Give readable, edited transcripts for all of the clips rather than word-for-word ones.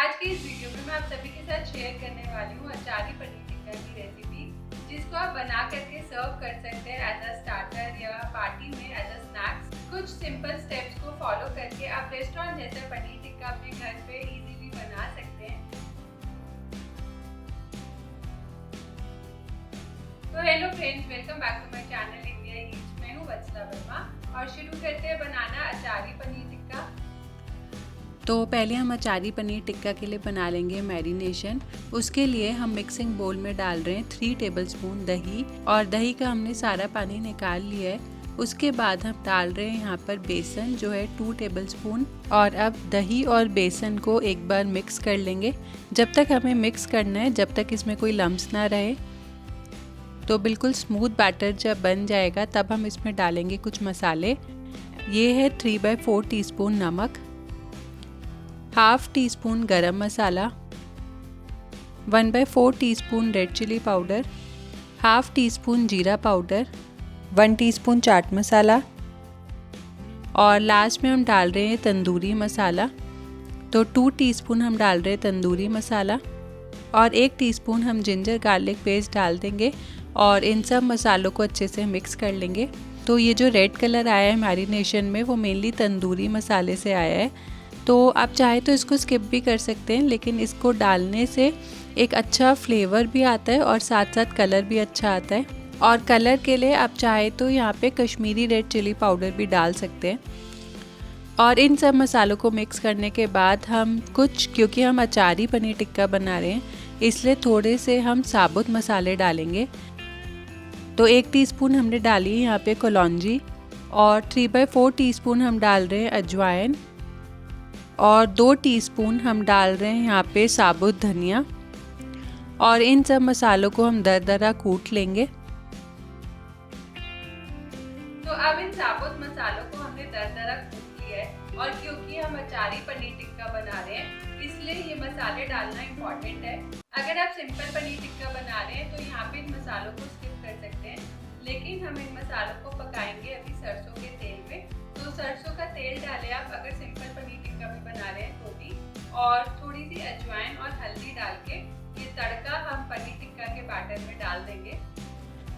आज के इस वीडियो में मैं आप सभी के साथ शेयर करने वाली हूँ अचारी पनीर टिक्का की रेसिपी, जिसको आप बना करके सर्व कर सकते हैं एज अ स्टार्टर या पार्टी में एज अ स्नैक्स। कुछ सिंपल स्टेप्स को फॉलो करके आप रेस्टोरेंट जैसा पनीर टिक्का अपने घर पे इजीली बना सकते हैं। तो hello friends, welcome back to my channel India Eats. मैं हूँ वत्सला वर्मा और शुरू करते हैं बनाना अचारी पनीर टिक्का। तो पहले हम अचारी पनीर टिक्का के लिए बना लेंगे मैरिनेशन। उसके लिए हम मिक्सिंग बोल में डाल रहे हैं 3 टेबलस्पून दही, और दही का हमने सारा पानी निकाल लिया है। उसके बाद हम डाल रहे हैं यहाँ पर बेसन जो है 2 टेबलस्पून। और अब दही और बेसन को एक बार मिक्स कर लेंगे। जब तक हमें मिक्स करना है जब तक इसमें कोई लम्स ना रहे। तो बिल्कुल स्मूथ बैटर जब बन जाएगा तब हम इसमें डालेंगे कुछ मसाले। ये है 3/4 टीस्पून नमक, half teaspoon garam masala, 1/4 teaspoon red chilli powder, half teaspoon जीरा पाउडर, 1 टीस्पून चाट मसाला, और लास्ट में हम डाल रहे हैं तंदूरी मसाला। तो 2 टीस्पून हम डाल रहे हैं तंदूरी मसाला, और 1 टीस्पून हम जिंजर गार्लिक पेस्ट डाल देंगे और इन सब मसालों को अच्छे से मिक्स कर लेंगे। तो ये जो रेड कलर आया है मैरिनेशन में वो मेनली तंदूरी मसाले से आया है। तो आप चाहे तो इसको स्किप भी कर सकते हैं, लेकिन इसको डालने से एक अच्छा फ्लेवर भी आता है और साथ साथ कलर भी अच्छा आता है। और कलर के लिए आप चाहे तो यहाँ पे कश्मीरी रेड चिली पाउडर भी डाल सकते हैं। और इन सब मसालों को मिक्स करने के बाद हम क्योंकि हम अचारी पनीर टिक्का बना रहे हैं इसलिए थोड़े से हम साबुत मसाले डालेंगे। तो 1 टीस्पून हमने डाली है यहाँ पे कलौंजी, और 3/4 टीस्पून हम डाल रहे हैं अजवाइन, और 2 टीस्पून हम डाल रहे हैं यहाँ पे साबुत धनिया। और इन सब मसालों को हम दरदरा कूट लेंगे। तो अब इन साबुत मसालों को हमने दरदरा कूट लिया है, और क्योंकि हम अचारी पनीर टिक्का बना रहे हैं इसलिए ये मसाले डालना इम्पोर्टेंट है। अगर आप सिंपल पनीर टिक्का बना रहे हैं तो यहाँ पे इन मसालों को स्किप कर सकते हैं, लेकिन हम इन मसालों को पकाएंगे अभी सरसों के तेल में। तो सरसों का तेल डालें आप अगर सिंपल पनीर टिक्का भी बना रहे हैं तो भी, और थोड़ी सी अजवाइन और हल्दी डाल के ये तड़का हम पनीर टिक्का के बैटर में डाल देंगे।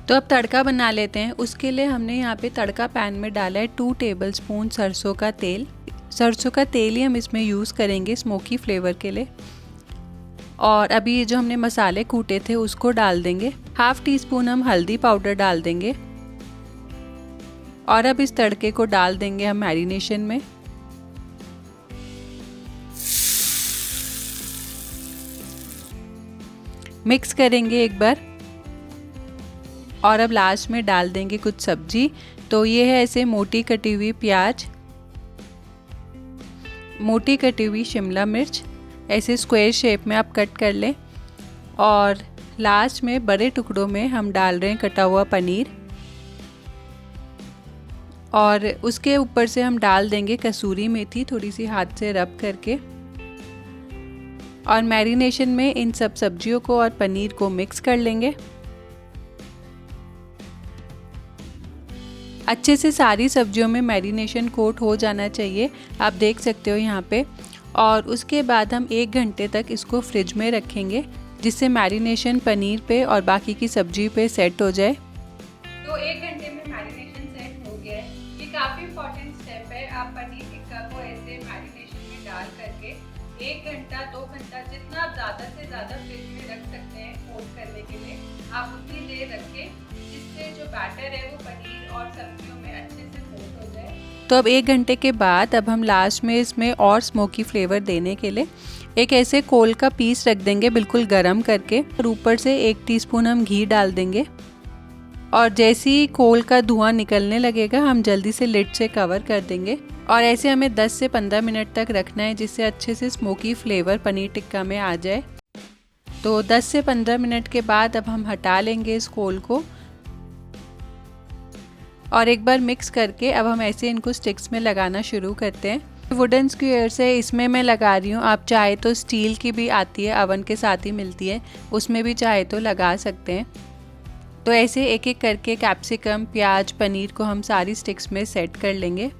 तो अब तड़का बना लेते हैं। उसके लिए हमने यहाँ पे तड़का पैन में डाला है 2 टेबलस्पून सरसों का तेल। सरसों का तेल ही हम इसमें यूज़ करेंगे स्मोकी फ्लेवर के लिए। और अभी ये जो हमने मसाले कूटे थे उसको डाल देंगे। हाफ टी स्पून हम हल्दी पाउडर डाल देंगे, और अब इस तड़के को डाल देंगे हम मैरिनेशन में। मिक्स करेंगे एक बार, और अब लास्ट में डाल देंगे कुछ सब्जी। तो ये है ऐसे मोटी कटी हुई प्याज, मोटी कटी हुई शिमला मिर्च, ऐसे स्क्वायर शेप में आप कट कर लें। और लास्ट में बड़े टुकड़ों में हम डाल रहे हैं कटा हुआ पनीर, और उसके ऊपर से हम डाल देंगे कसूरी मेथी थोड़ी सी हाथ से रब करके। और मैरिनेशन में इन सब सब्जियों को और पनीर को मिक्स कर लेंगे अच्छे से। सारी सब्जियों में मैरिनेशन कोट हो जाना चाहिए, आप देख सकते हो यहाँ पे। और उसके बाद हम 1 घंटे तक इसको फ्रिज में रखेंगे, जिससे मैरिनेशन पनीर पे और बाकी की सब्जी पे सेट हो जाए। तो 1 घंटे में मैरिनेशन सेट हो गया है। ये काफ़ी इम्पोर्टेंट स्टेप है। आप पनीर टिक्का को ऐसे मैरिनेशन में डाल करके 1 घंटा 2 घंटा जितना आप ज़्यादा से ज़्यादा फ्रिज में रख सकते हैं कोट करने के लिए, आप उतनी देर रखें, जिससे जो बैटर है वो पनीर और सब्जियों में अच्छे से कोट हो जाए। तो अब 1 घंटे के बाद अब हम लास्ट में इसमें और स्मोकी फ्लेवर देने के लिए एक ऐसे कोल का पीस रख देंगे बिल्कुल गरम करके, और ऊपर से 1 टीस्पून हम घी डाल देंगे। और जैसे ही कोल का धुआं निकलने लगेगा हम जल्दी से लिड से कवर कर देंगे, और ऐसे हमें 10 से 15 मिनट तक रखना है, जिससे अच्छे से स्मोकी फ्लेवर पनीर टिक्का में आ जाए। तो 10 से 15 मिनट के बाद अब हम हटा लेंगे इस कोल को, और एक बार मिक्स करके अब हम ऐसे इनको स्टिक्स में लगाना शुरू करते हैं। वुडन स्क्वायर्स है, इसमें मैं लगा रही हूँ। आप चाहे तो स्टील की भी आती है, अवन के साथ ही मिलती है, उसमें भी चाहे तो लगा सकते हैं। तो ऐसे एक एक करके कैप्सिकम, प्याज, पनीर को हम सारी स्टिक्स में सेट कर लेंगे।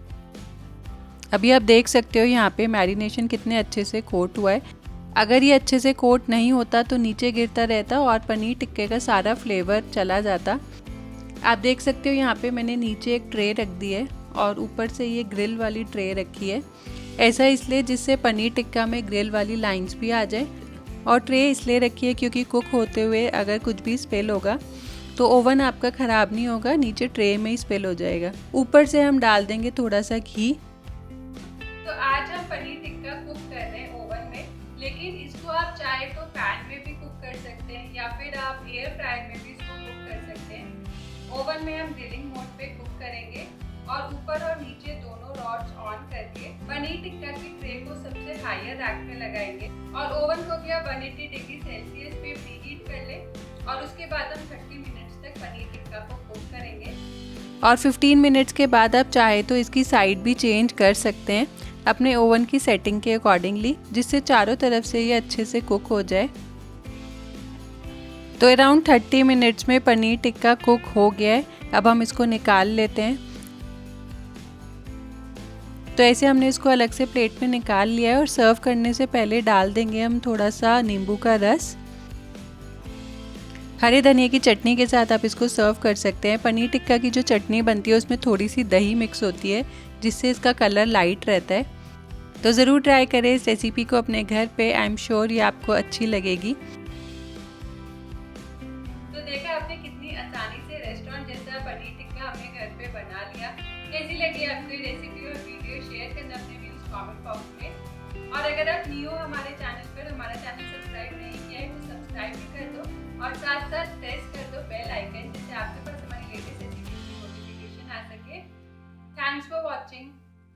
अभी आप देख सकते हो यहाँ पे मैरिनेशन कितने अच्छे से कोट हुआ है। अगर ये अच्छे से कोट नहीं होता तो नीचे गिरता रहता और पनीर टिक्के का सारा फ्लेवर चला जाता। आप देख सकते हो यहाँ पे मैंने नीचे एक ट्रे रख दी है और ऊपर से ये ग्रिल वाली ट्रे रखी है। ऐसा इसलिए जिससे पनीर टिक्का में ग्रिल वाली लाइंस भी आ जाए। और ट्रे इसलिए रखी है क्योंकि कुक होते हुए अगर कुछ भी स्पिल होगा तो ओवन आपका ख़राब नहीं होगा, नीचे ट्रे में ही स्पिल हो जाएगा। ऊपर से हम डाल देंगे थोड़ा सा घी। तो आज हम पनीर टिक्का कुक कर रहे हैं ओवन में, लेकिन इसको आप चाहे तो पैन में भी कुक कर सकते हैं या फिर आप एयर फ्रायर में भी इसको कुक कर सकते हैं। ओवन में हम ग्रिलिंग मोड पे कुक करेंगे और ऊपर और नीचे दोनों रॉड्स ऑन करके पनीर टिक्का की ट्रे को सबसे हायर रैक पे लगाएंगे और ओवन को भी 180 डिग्री सेल्सियस पे प्रीहीट कर ले और उसके बाद हम 30 मिनट्स तक पनीर टिक्का को कुक करेंगे। और 15 मिनट्स के बाद आप चाहे तो इसकी साइड भी चेंज कर सकते हैं अपने ओवन की सेटिंग के अकॉर्डिंगली, जिससे चारों तरफ से ये अच्छे से कुक हो जाए। तो अराउंड 30 मिनट्स में पनीर टिक्का कुक हो गया है। अब हम इसको निकाल लेते हैं। तो ऐसे हमने इसको अलग से प्लेट में निकाल लिया है और सर्व करने से पहले डाल देंगे हम थोड़ा सा नींबू का रस। हरे धनिया की चटनी के साथ आप इसको सर्व कर सकते हैं। पनीर टिक्का की जो चटनी बनती है उसमें थोड़ी सी दही मिक्स होती है जिससे इसका कलर लाइट रहता है। तो ज़रूर ट्राई करें इस रेसिपी को अपने घर पे। आई एम श्योर ये आपको अच्छी लगेगी। तो देखा आपने कितनी आसानी से रेस्टोरेंट जैसा पनीर टिक्का हमने घर पे बना लिया। कैसी लगी आपको ये रेसिपी और वीडियो? शेयर करना अपने व्यूज कमेंट बॉक्स में। और अगर आप न्यू हो हमारे चैनल पर, हमारा चैनल सब्सक्राइब नहीं किया है तो सब्सक्राइब भी कर दो और साथ साथ प्रेस कर दो बेल आइकन, जिससे आपके पास हमारी लेटेस्ट रेसिपी की नोटिफिकेशन आ सके। Thanks for watching.